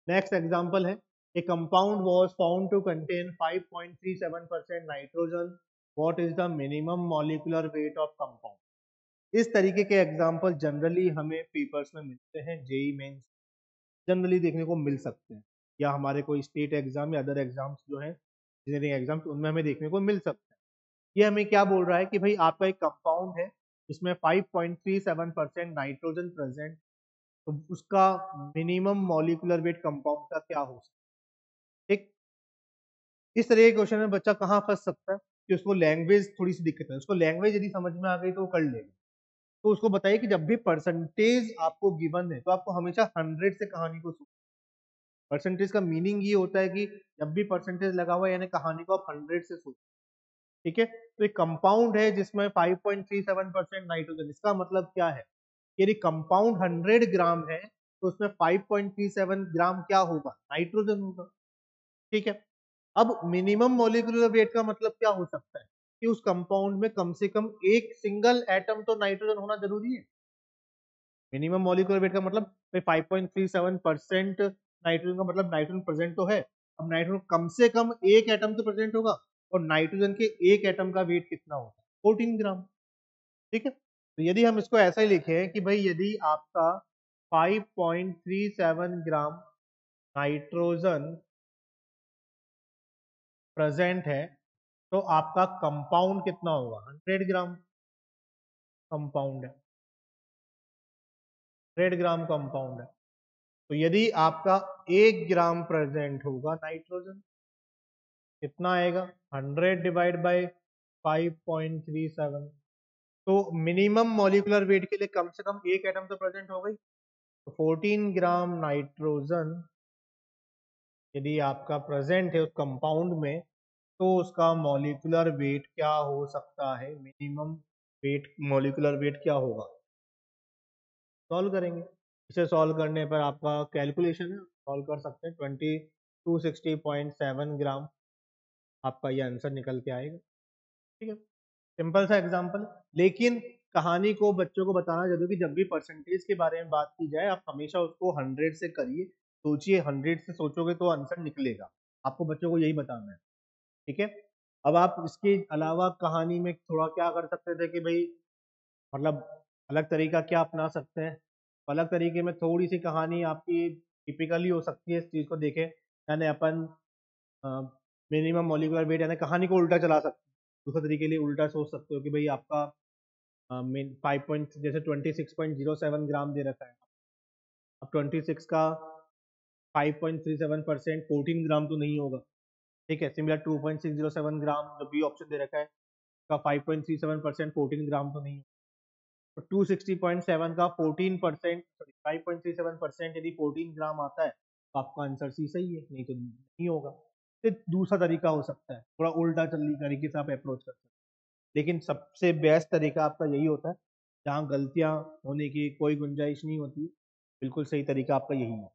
Next example है, a compound was found to contain 5.37% nitrogen, what is the minimum molecular weight of compound. इस तरीके के example generally हमें papers में मिलते हैं, जेई मेंस जनरली देखने को मिल सकते हैं, या हमारे कोई स्टेट एग्जाम या अदर एग्जाम्स जो है इंजीनियरिंग एग्जाम्स उनमें हमें देखने को मिल सकते हैं। ये हमें क्या बोल रहा है कि भाई आपका एक कंपाउंड है जिसमें 5.37% नाइट्रोजन प्रेजेंट, तो उसका मिनिमम मॉलिक्यूलर वेट कंपाउंड का क्या हो सकता है। ठीक, इस तरह के क्वेश्चन में बच्चा कहाँ फंस सकता है कि उसको लैंग्वेज थोड़ी सी दिक्कत है, उसको लैंग्वेज यदि समझ में आ गई तो वो कर लेगा। तो उसको बताइए कि जब भी परसेंटेज आपको गिवन है तो आपको हमेशा 100 से कहानी को, परसेंटेज का मीनिंग ये होता है कि जब भी परसेंटेज लगा हुआ है यानी कहानी को आप 100 से सोचो। ठीक है, तो एक कंपाउंड है जिसमें 5.37% नाइट्रोजन, इसका मतलब क्या है, यदि कंपाउंड 100 ग्राम है तो उसमें 5.37 ग्राम क्या होगा, नाइट्रोजन होगा। ठीक है, अब मिनिमम मॉलिक्यूलर वेट का मतलब क्या हो सकता है कि उस कंपाउंड में कम से कम एक सिंगल एटम तो नाइट्रोजन होना जरूरी है। मिनिमम मॉलिक्यूलर वेट का मतलब 5.37% नाइट्रोजन का मतलब नाइट्रोजन प्रेजेंट तो है, अब नाइट्रोजन कम से कम एक एटम तो प्रेजेंट होगा, और नाइट्रोजन के एक एटम का वेट कितना होगा, 14 ग्राम। ठीक है, तो यदि हम इसको ऐसा ही लिखें कि भाई यदि आपका 5.37 ग्राम नाइट्रोजन प्रेजेंट है तो आपका कंपाउंड कितना होगा, 100 ग्राम कंपाउंड है, 100 ग्राम कंपाउंड है। तो यदि आपका 1 ग्राम प्रेजेंट होगा नाइट्रोजन, कितना आएगा, 100 डिवाइड बाई 5.37। तो मिनिमम मॉलिक्यूलर वेट के लिए कम से कम एक एटम तो प्रेजेंट हो गई, तो 14 ग्राम नाइट्रोजन यदि आपका प्रेजेंट है उस कंपाउंड में, तो उसका मॉलिक्यूलर वेट क्या हो सकता है, मिनिमम वेट, मॉलिक्यूलर वेट क्या होगा। सॉल्व करेंगे, इसे सॉल्व करने पर आपका कैलकुलेशन है, सॉल्व कर सकते हैं, 2260.7 ग्राम आपका ये आंसर निकल के आएगा। ठीक है, सिंपल सा एग्जांपल, लेकिन कहानी को बच्चों को बताना जरूरी कि जब भी परसेंटेज के बारे में बात की जाए आप हमेशा उसको 100 से करिए, सोचिए, 100 से सोचोगे तो आंसर निकलेगा, आपको बच्चों को यही बताना है। ठीक है, अब आप इसके अलावा कहानी में थोड़ा क्या कर सकते थे कि भाई मतलब अलग तरीका क्या अपना सकते हैं, अलग तरीके में थोड़ी सी कहानी आपकी टिपिकली हो सकती है, इस चीज को देखें, यानी अपन मिनिमम मॉलिक्यूलर वेट यानी कहानी को उल्टा चला सकते हैं, दूसरे तरीके लिए उल्टा सोच सकते हो कि भाई आपका फाइव पॉइंट जैसे 26.07 ग्राम दे रखा है, अब 26 का 5.37% 14 ग्राम तो नहीं होगा। ठीक है, सिमिलर 2.607 ग्राम जो बी ऑप्शन दे रखा है का 5.37% 14 ग्राम तो नहीं, तो 260.7 का 14%, सॉरी 5.37% यदि 14 ग्राम आता है तो आपका आंसर सी सही है, नहीं तो नहीं होगा। तो दूसरा तरीका हो सकता है, थोड़ा उल्टा चलने तरीके से आप अप्रोच कर सकते हैं, लेकिन सबसे बेस्ट तरीका आपका यही होता है, जहाँ गलतियां होने की कोई गुंजाइश नहीं होती, बिल्कुल सही तरीका आपका यही है।